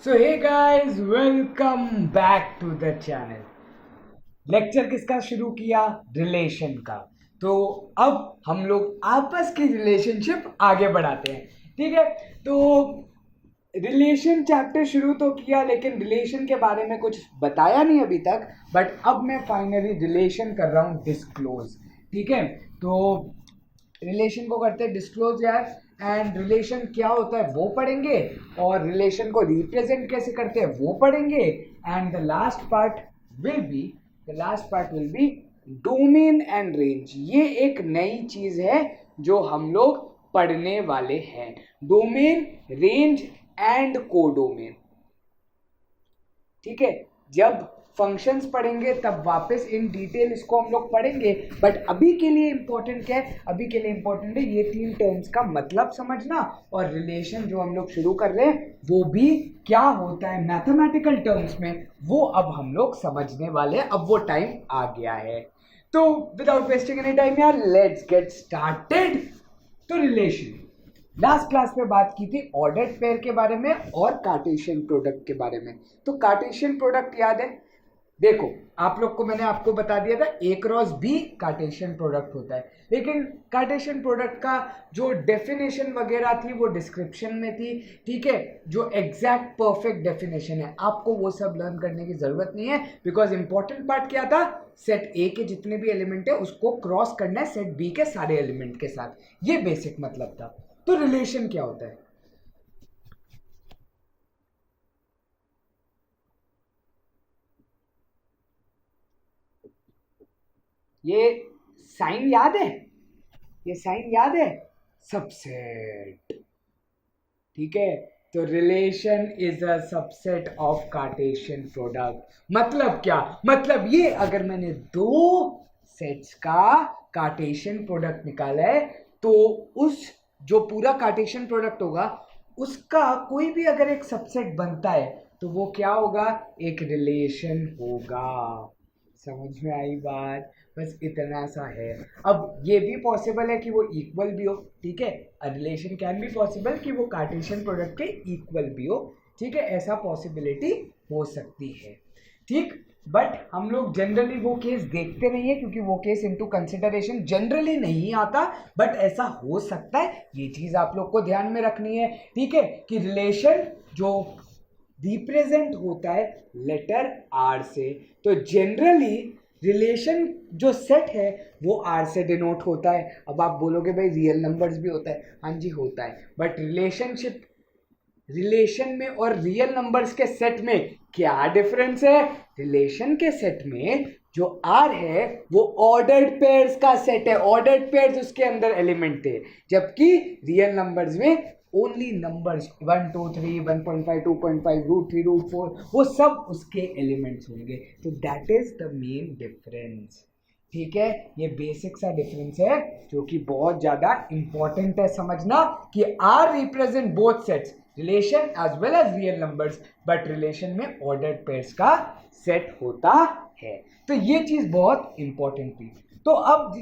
So hey guys, welcome back to the channel. Lecture किसका शुरू किया? रिलेशन का। तो अब हम लोग आपस की रिलेशनशिप आगे बढ़ाते हैं। ठीक है, तो रिलेशन चैप्टर शुरू तो किया, लेकिन रिलेशन के बारे में कुछ बताया नहीं अभी तक। बट अब मैं फाइनली रिलेशन कर रहा हूँ डिस्क्लोज। ठीक है, तो रिलेशन को करते हैं डिस्क्लोज यार। एंड रिलेशन क्या होता है वो पढ़ेंगे, और रिलेशन को रिप्रेजेंट कैसे करते हैं वो पढ़ेंगे। And the last part will be domain and range. ये एक नई चीज है जो हम लोग पढ़ने वाले हैं। Domain, range and codomain. ठीक है, जब फंक्शंस पढ़ेंगे तब वापस इन डिटेल इसको हम लोग पढ़ेंगे। बट अभी के लिए इंपॉर्टेंट क्या है? अभी के लिए इंपॉर्टेंट है ये तीन टर्म्स का मतलब समझना, और रिलेशन जो हम लोग शुरू कर रहे हैं वो भी क्या होता है मैथमेटिकल टर्म्स में, वो अब हम लोग समझने वाले हैं। अब वो टाइम आ गया है। तो विदाउट वेस्टिंग एनी टाइम यार, लेट्स गेट स्टार्टेड। तो रिलेशन, लास्ट क्लास में बात की थी ऑर्डर्ड पेयर के बारे में और कार्टेशियन प्रोडक्ट के बारे में। तो कार्टेशियन प्रोडक्ट याद है? देखो, आप लोग को मैंने आपको बता दिया था ए क्रॉस बी कार्टेशियन प्रोडक्ट होता है। लेकिन कार्टेशियन प्रोडक्ट का जो डेफिनेशन वगैरह थी वो डिस्क्रिप्शन में थी। ठीक है, जो एग्जैक्ट परफेक्ट डेफिनेशन है आपको वो सब लर्न करने की जरूरत नहीं है, बिकॉज इंपॉर्टेंट पार्ट क्या था? सेट ए के जितने भी एलिमेंट है उसको क्रॉस करना है सेट बी के सारे एलिमेंट के साथ। ये बेसिक मतलब था। तो रिलेशन क्या होता है? ये साइन याद है? ये साइन याद है? सबसेट। ठीक है, तो relation is a subset of Cartesian product. मतलब क्या? मतलब ये अगर मैंने दो सेट्स का कार्टेशियन प्रोडक्ट निकाला है, तो उस जो पूरा कार्टेशियन प्रोडक्ट होगा उसका कोई भी अगर एक सबसेट बनता है तो वो क्या होगा? एक रिलेशन होगा। समझ में आई बात? बस इतना सा है। अब ये भी पॉसिबल है कि वो इक्वल भी हो। ठीक है, a relation can be possible कि वो कार्टेशियन प्रोडक्ट के इक्वल भी हो। ठीक है, ऐसा पॉसिबिलिटी हो सकती है। ठीक, बट हम लोग जनरली वो केस देखते नहीं है, क्योंकि वो केस इनटू कंसिडरेशन जनरली नहीं आता। बट ऐसा हो सकता है, ये चीज आप लोग को ध्यान में रखनी है। ठीक है, कि रिलेशन जो रिप्रेजेंट होता है लेटर आर से, तो जनरली रिलेशन जो सेट है वो आर से डिनोट होता है। अब आप बोलोगे भाई रियल नंबर्स भी होता है, हाँ जी होता है, बट रिलेशन में और रियल नंबर्स के सेट में क्या डिफरेंस है? रिलेशन के सेट में जो आर है वो ऑर्डर्ड पेयर्स का सेट है, ऑर्डर्ड पेयर्स उसके अंदर एलिमेंट थे। जबकि रियल नंबर्स में ओनली नंबर्स 1 2 3 1.5 2.5 √3 √4 वो सब उसके एलिमेंट्स होंगे। तो that is the main difference. ठीक है, ये बेसिक सा डिफरेंस है जो कि बहुत ज्यादा इंपॉर्टेंट है समझना, कि R represent both sets, relation as well as real numbers, but relation में ऑर्डर्ड पेयर्स का सेट होता है। तो ये चीज बहुत इंपॉर्टेंट थी। तो अब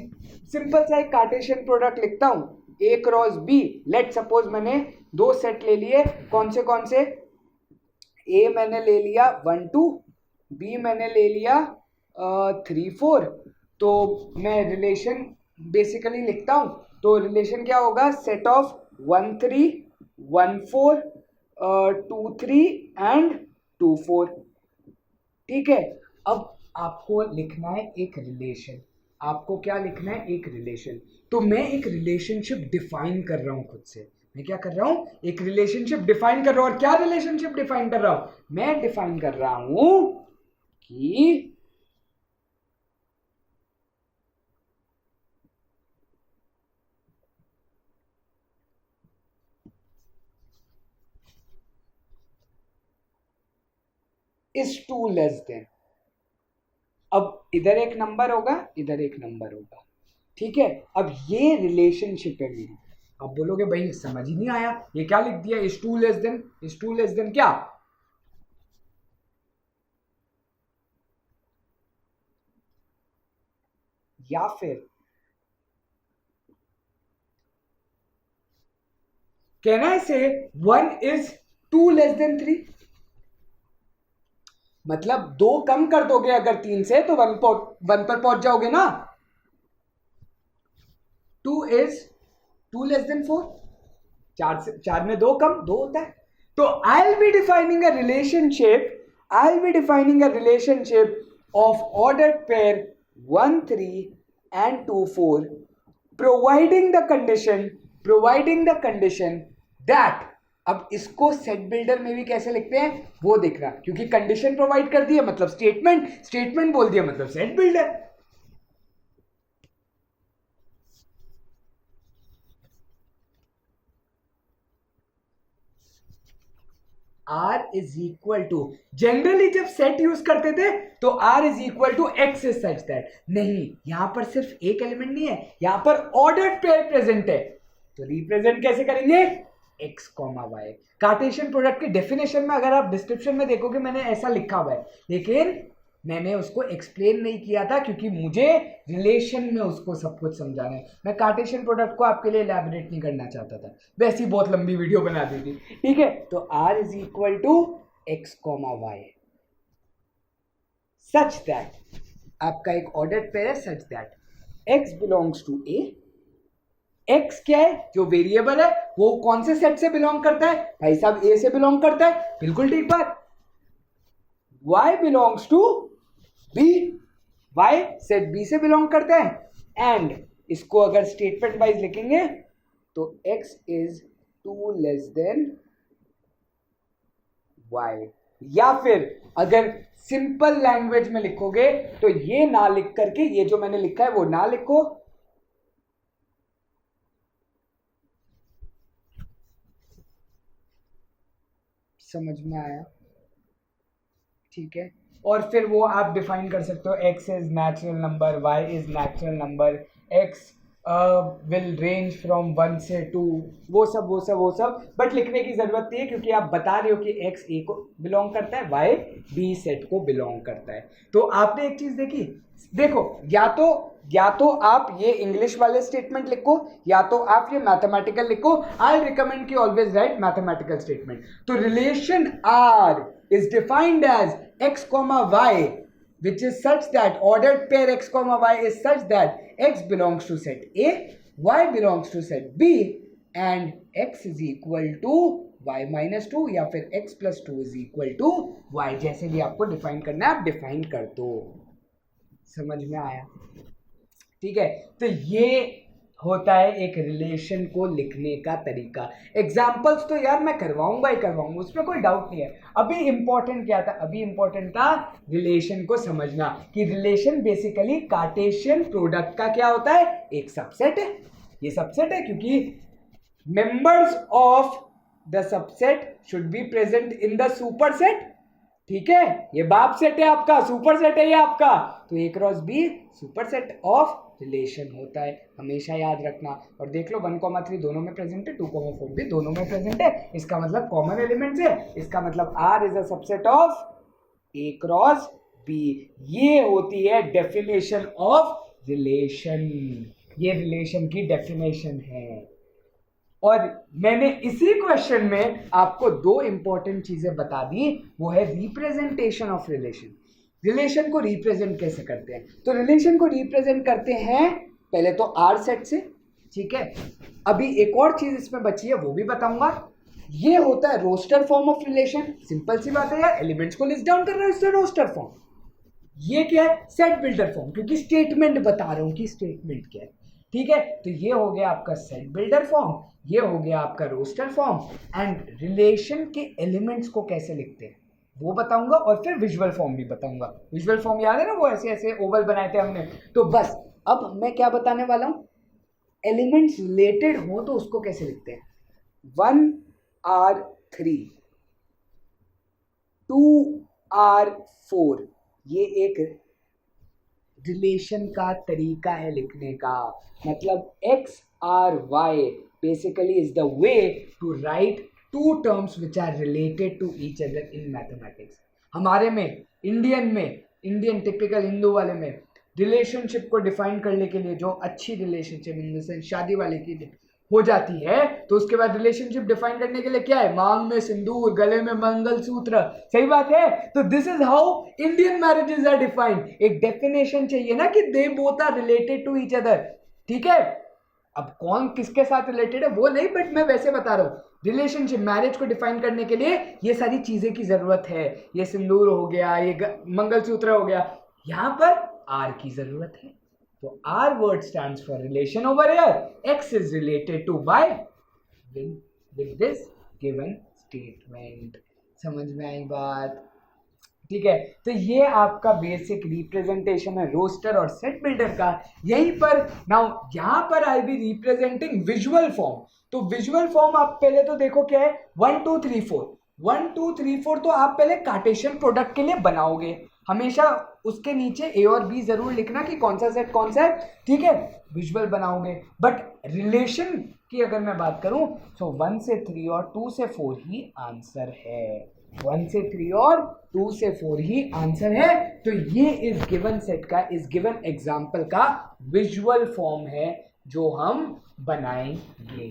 सिंपल सा एक कार्टेशियन प्रोडक्ट लिखता हूं, ए क्रॉस बी। लेट सपोज मैंने दो सेट ले लिए, कौन से? ए मैंने ले लिया 1 2, बी मैंने ले लिया 3 4। तो मैं रिलेशन बेसिकली लिखता हूं। तो रिलेशन क्या होगा? Set of 1 3 1 4 2 3 and 2 4। ठीक है, अब आपको लिखना है एक रिलेशन। आपको क्या लिखना है? एक रिलेशन। तो मैं एक रिलेशनशिप डिफाइन कर रहा हूं खुद से। मैं क्या कर रहा हूं? एक रिलेशनशिप डिफाइन कर रहा हूं। और क्या रिलेशनशिप डिफाइन कर रहा हूं? मैं डिफाइन कर रहा हूं कि इज टू लेस देन। अब इधर एक नंबर होगा, इधर एक नंबर होगा। ठीक है, अब ये रिलेशनशिप है मेरी। अब बोलोगे भाई समझ ही नहीं आया, ये क्या लिख दिया? Is two less than. Is two less than क्या? या फिर कैन आई से 1 इज 2 लेस देन 3? मतलब 2 कम कर दोगे अगर 3 से तो 1 पर पहुंच जाओगे ना. 2 is 2 less than 4. 4 में 2 कम 2 होता है. तो I'll be defining a relationship of ordered pair 1 3 and 2 4 providing the condition that. अब इसको सेट बिल्डर में भी कैसे लिखते हैं वो देखना, क्योंकि कंडीशन प्रोवाइड कर दिया मतलब स्टेटमेंट बोल दिया मतलब set builder. R is equal to, generally जब सेट यूज करते थे तो R is equal to x is such that. नहीं, यहां पर सिर्फ एक एलिमेंट नहीं है, यहां पर ऑर्डर्ड पेयर प्रेजेंट है. तो रिप्रेजेंट कैसे करेंगे, x comma y. Cartesian product की डेफिनेशन में अगर आप डिस्क्रिप्शन में देखोगे मैंने ऐसा लिखा हुआ है, लेकिन मैंने उसको एक्सप्लेन नहीं किया था क्योंकि मुझे रिलेशन में उसको सब कुछ समझाना है. मैं कार्टेशियन प्रोडक्ट को आपके लिए एलैबोरेट नहीं करना चाहता था, वैसी बहुत लंबी वीडियो बना दी थी. ठीक है, तो R is equal to x comma y such that आपका एक ऑर्डर्ड पेयर है such that x belongs to A. x क्या है, जो वेरिएबल है वो कौन से सेट से बिलोंग करता है भाई साहब, A से बिलोंग करता है. बिल्कुल ठीक बात. y belongs to B, y set B से बिलोंग करता है. एंड इसको अगर स्टेटमेंट वाइज लिखेंगे तो x is 2 less than y. या फिर अगर सिंपल लैंग्वेज में लिखोगे तो ये ना लिख करके ये जो मैंने लिखा है वो ना लिखो, समझ में आया. ठीक है, और फिर वो आप डिफाइन कर सकते हो x is natural number, y is natural number, x will range from 1 से 2, वो सब. बट लिखने की जरूरत नहीं है क्योंकि आप बता रहे हो कि x a को बिलोंग करता है, y b सेट को बिलोंग करता है. तो आपने एक चीज देखी, देखो या तो आप ये इंग्लिश वाले स्टेटमेंट लिखो या तो आप ये मैथमेटिकल लिखो. आई रिकमेंड कि ऑलवेज राइट मैथमेटिकल स्टेटमेंट. तो relation R is defined as x comma y, which is such that ordered pair x comma y is such that x belongs to set A, y belongs to set B, and x is equal to y minus 2 या फिर x plus 2 is equal to y. जैसे भी आपको define करना है आप define कर दो. समझ में आया? ठीक है, तो ये होता है एक रिलेशन को लिखने का तरीका. एग्जाम्पल्स तो यार मैं करवाऊंगा ही करवाऊंगा, उसमें कोई डाउट नहीं है. अभी इंपॉर्टेंट क्या था, अभी इंपॉर्टेंट था रिलेशन को समझना कि रिलेशन बेसिकली कार्टेशियन प्रोडक्ट का क्या होता है, एक सबसेट है. ये सबसेट है क्योंकि members of the subset should be present in the superset. ठीक है, ये बाप सेट है आपका, सुपर सेट है ये आपका, तो A cross B superset of relation होता है, हमेशा याद रखना. और देख लो 1,3 दोनों में प्रेजेंट है, 2,4 भी दोनों में प्रेजेंट है. इसका मतलब कॉमन एलिमेंट्स है, इसका मतलब R is a subset of A cross B. ये होती है डेफिनेशन ऑफ रिलेशन, ये रिलेशन की डेफिनेशन है. और मैंने इसी क्वेश्चन में आपको 2 इंपॉर्टेंट चीजें बता दी, वो है रिप्रेजेंटेशन ऑफ रिलेशन. रिलेशन को रिप्रेजेंट कैसे करते हैं, तो रिलेशन को रिप्रेजेंट करते हैं पहले तो R सेट से. ठीक है, अभी एक और चीज इसमें बची है वो भी बताऊंगा. ये होता है roster form of relation. Simple सी बात है यार, एलिमेंट्स को लिस्ट डाउन कर रहा है इससे रोस्टर फॉर्म. ये क्या है, सेट बिल्डर फॉर्म, क्योंकि स्टेटमेंट बता रहा हूं कि स्टेटमेंट क्या है. ठीक है, तो ये हो गया आपका सेट बिल्डर फॉर्म, ये हो गया आपका रोस्टर फॉर्म. एंड रिलेशन के एलिमेंट्स को कैसे लिखते हैं वो बताऊंगा, और फिर विजुअल फॉर्म भी बताऊंगा. विजुअल फॉर्म याद है ना, वो ऐसे ऐसे ओवल बनाए थे हमने. तो बस अब मैं क्या बताने वाला हूं, एलिमेंट्स रिलेटेड हो तो उसको कैसे लिखते हैं. 1R3 2R4 ये एक रिलेशन का तरीका है लिखने का. मतलब XRY basically is the way to write 2 terms which are related to each other in mathematics. हमारे में इंडियन टिपिकल हिंदू वाले में रिलेशनशिप को डिफाइन करने के लिए जो अच्छी रिलेशनशिप इन द सेंस शादी वाले की हो जाती है तो उसके बाद रिलेशनशिप डिफाइन करने के लिए क्या है, मांग में सिंदूर, गले में मंगलसूत्र, सही बात है। तो this is how Indian marriages are defined. एक डेफिनेशन चाहिए ना कि they both are related to each other, ठीक है। अब कौन किसके साथ रिलेटेड है वो नहीं, बट मैं वैसे बता रहा हूं रिलेशनशिप मैरिज को डिफाइन करने के लिए ये सारी चीजें की जरूरत है। ये सिंदूर हो गया, ये मंगलसूत्र हो गया, यहां पर आर की जरूरत है। तो R word stands for relation over here. X is related to Y with this given statement. समझ में आई बात, ठीक है। तो ये आपका बेसिक रिप्रेजेंटेशन है रोस्टर और सेट बिल्डर का। यहीं पर नाउ यहां पर I be representing visual form. तो विजुअल फॉर्म आप पहले तो देखो क्या है, 1 2 3 4 1 2 3 4 तो आप पहले कार्टेशियन प्रोडक्ट के लिए बनाओगे। हमेशा उसके नीचे ए और बी जरूर लिखना कि कौन सा सेट कौन सा है, ठीक है, विजुअल बनाओगे। बट रिलेशन की अगर मैं बात करूं तो 1 से 3 और 2 से 4 ही आंसर है। 1 से 3 और 2 से 4 ही आंसर है। तो ये इस गिवन सेट का, इस गिवन एग्जाम्पल का विजुअल फॉर्म है जो हम बनाएंगे,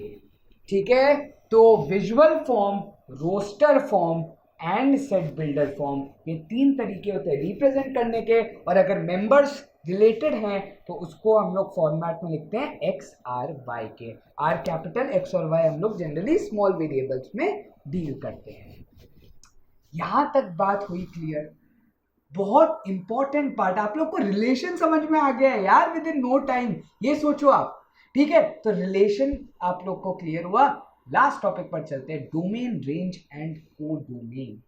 ठीक है। तो visual form, roster form and set builder form, ये 3 तरीके होते हैं रिप्रेजेंट करने के। और अगर मेंबर्स रिलेटेड हैं तो उसको हम लोग फॉर्मेट में लिखते हैं एक्स आर वाई के। आर कैपिटल, एक्स और वाई हम लोग जनरली स्मॉल वेरिएबल्स में डील करते हैं। यहां तक बात हुई क्लियर। बहुत इंपॉर्टेंट पार्ट, आप लोग को रिलेशन समझ में आ गया है यार विद इन नो टाइम, ये सोचो आप, ठीक है। तो रिलेशन आप लोग को क्लियर हुआ। लास्ट टॉपिक पर चलते हैं, डोमेन, रेंज एंड को डोमेन।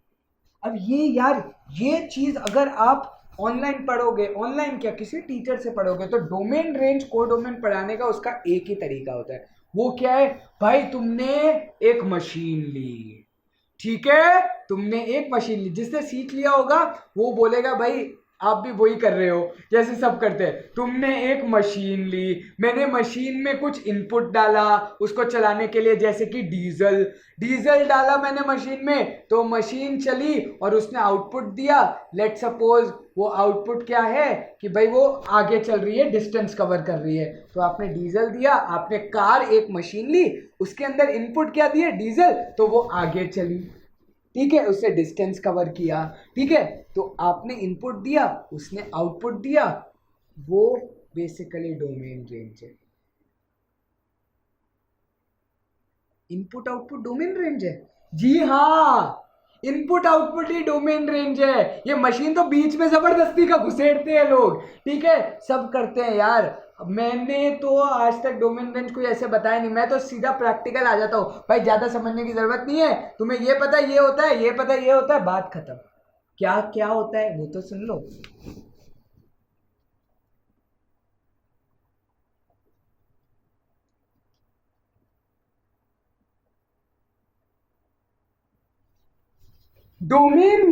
अब ये यार, ये चीज अगर आप ऑनलाइन पढ़ोगे, ऑनलाइन क्या किसी टीचर से पढ़ोगे, तो डोमेन, रेंज, को डोमेन पढ़ाने का उसका एक ही तरीका होता है। वो क्या है भाई, तुमने एक मशीन ली, ठीक है, तुमने एक मशीन ली, जिसने सीख लिया होगा वो बोलेगा भाई आप भी वही कर रहे हो जैसे सब करते हैं। तुमने एक मशीन ली, मैंने मशीन में कुछ इनपुट डाला उसको चलाने के लिए, जैसे कि डीजल डाला मैंने मशीन में, तो मशीन चली और उसने आउटपुट दिया। लेट सपोज वो आउटपुट क्या है कि भाई वो आगे चल रही है, डिस्टेंस कवर कर रही है। तो आपने डीजल दिया, आपने कार, एक मशीन ली, उसके अंदर इनपुट क्या दिया, डीजल, तो वो आगे चली, ठीक है, उससे डिस्टेंस कवर किया, ठीक है। तो आपने इनपुट दिया, उसने आउटपुट दिया, वो बेसिकली डोमेन रेंज है। इनपुट आउटपुट डोमेन रेंज है, जी हाँ, इनपुट आउटपुट ही डोमेन रेंज है। ये मशीन तो बीच में जबरदस्ती का घुसेड़ते हैं लोग, ठीक है, सब करते हैं यार। मैंने तो आज तक डोमेन रेंज कोई ऐसे बताया नहीं, मैं तो सीधा प्रैक्टिकल आ जाता हूँ भाई, ज्यादा समझने की जरूरत नहीं है, तुम्हें ये पता है ये होता है, ये पता है ये होता है, बात खत्म। क्या क्या होता है वो तो सुन लो। डोमेन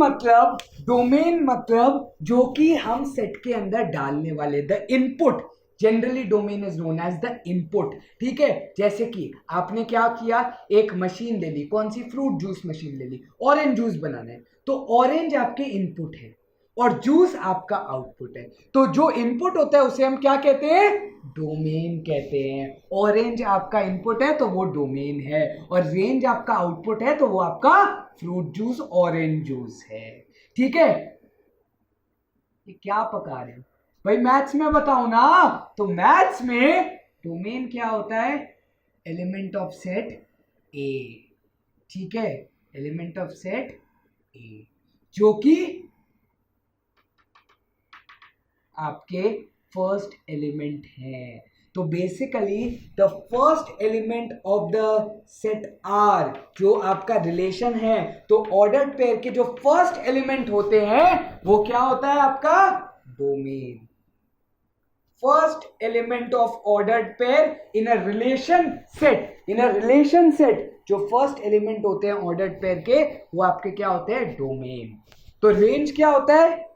मतलब जो कि हम सेट के अंदर डालने वाले, the input. Generally domain is known as the input, ठीक है। जैसे कि आपने क्या किया, एक मशीन ले ली, कौन सी, फ्रूट जूस मशीन ले ली, ऑरेंज जूस बनाना है, तो ऑरेंज आपके इनपुट है और जूस आपका आउटपुट है। तो जो इनपुट होता है उसे हम क्या कहते हैं, डोमेन कहते हैं। ऑरेंज आपका इनपुट है तो वो डोमेन है, और रेंज आपका आउटपुट है तो वो आपका फ्रूट जूस, ऑरेंज जूस है, ठीक है। ये क्या पका रहे हो भाई, मैथ्स में बताओ ना। तो मैथ्स में डोमेन क्या होता है, एलिमेंट ऑफ सेट ए, ठीक है, एलिमेंट ऑफ सेट ए, जो कि आपके फर्स्ट एलिमेंट है। तो basically the first element of the set are जो आपका रिलेशन है, तो ऑर्डर्ड पेयर के जो फर्स्ट एलिमेंट होते हैं वो क्या होता है आपका, domain. First element of ordered pair in a relation set, in a relation set जो फर्स्ट एलिमेंट होते हैं ऑर्डर्ड पेयर के, वो आपके क्या होते हैं, डोमेन। तो रेंज क्या होता है,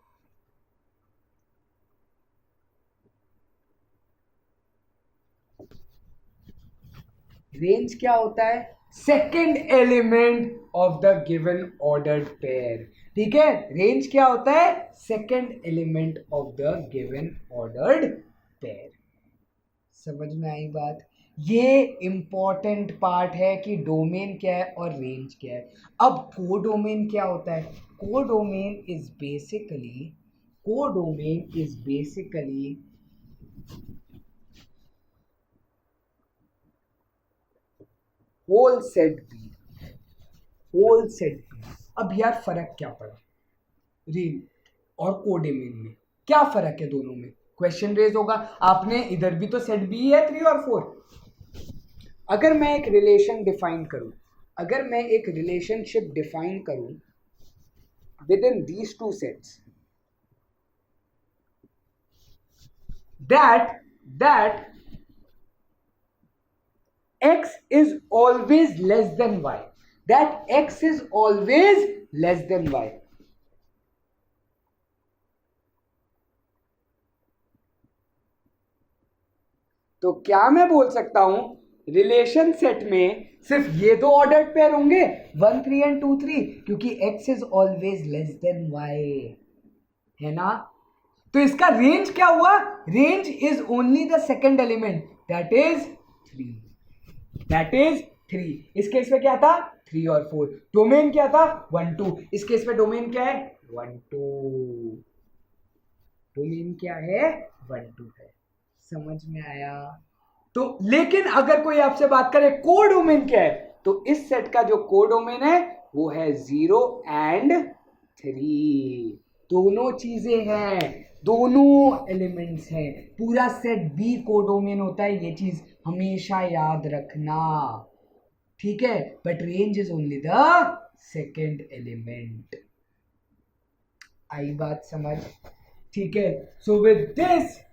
रेंज क्या होता है, second element of the given ordered pair, ठीक है। रेंज क्या होता है, second element of the given ordered pair. समझ में आई बात। ये इंपॉर्टेंट पार्ट है कि डोमेन क्या है और रेंज क्या है। अब कोडोमेन क्या होता है? Codomain is basically whole set B, whole set B. अब यार फर्क क्या पड़ा रेंज और कोडोमेन में? क्या फर्क है दोनों में? क्वेश्चन रेज होगा, आपने इधर भी तो सेट बी है 3 और 4। अगर मैं एक रिलेशन डिफाइन करूं, अगर मैं एक रिलेशनशिप डिफाइन करूं with in these two sets, that x is always less than y, that x is always less than y, तो क्या मैं बोल सकता हूं रिलेशन सेट में सिर्फ ये दो ऑर्डर्ड पेयर होंगे 1 3 एंड 2 3, क्योंकि x is always less than y, है ना? तो इसका रेंज क्या हुआ? Range is only the second element, that is 3। इस केस में क्या था? 3 और 4। डोमेन क्या था? 1 2। इस केस में डोमेन क्या है? 1 2। डोमेन क्या है? 1 2 है। समझ में आया? तो लेकिन अगर कोई आपसे बात करे कोडोमेन क्या है, तो इस सेट का जो कोडोमेन है वो है 0 एंड 3। दोनों चीजें हैं, दोनों एलिमेंट्स हैं। पूरा सेट बी कोडोमेन होता है, ये चीज हमेशा याद रखना, ठीक है? But range is only the second element. आई बात समझ? ठीक है। सो विद दिस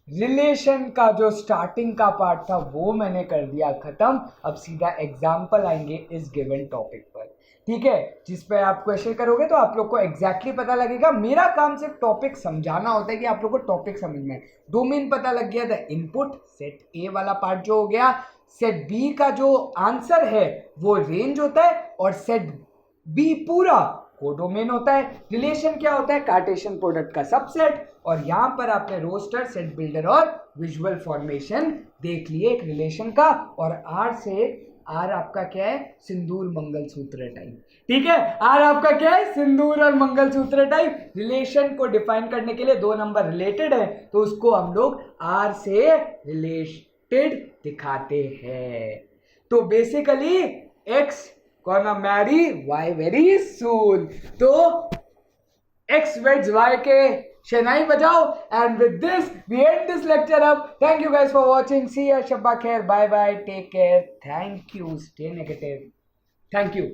रिलेशन का जो स्टार्टिंग का पार्ट था वो मैंने कर दिया खत्म। अब सीधा एग्जाम्पल आएंगे इस गिवन टॉपिक पर, ठीक है? जिस पे आप क्वेश्चन करोगे तो आप लोग को एग्जैक्टली पता लगेगा। मेरा काम सिर्फ टॉपिक समझाना होता है कि आप लोग को टॉपिक समझ में। डोमेन पता लग गया, द इनपुट सेट ए वाला पार्ट जो हो गया। सेट बी का जो आंसर है वो रेंज होता है, और सेट बी पूरा कोडोमेन होता है। रिलेशन क्या होता है? कार्टेशियन प्रोडक्ट का सबसेट। और यहां पर आपने रोस्टर, सेट बिल्डर और विजुअल फॉर्मेशन देख लिए एक रिलेशन का। और आर आपका क्या है? सिंदूर मंगलसूत्र टाइप, ठीक है? आर आपका क्या है? सिंदूर और मंगलसूत्र टाइप। रिलेशन को डिफाइन करने के लिए 2 नंबर रिलेटेड है, तो उसको हम लोग आर से रिलेटेड दिखाते हैं। तो basically x gonna marry y very soon, तो x weds y के शहनाई बजाओ। And with this we end this lecture up. Thank you guys for watching, see you, शब्बा खैर, bye bye, take care, thank you, stay negative, thank you.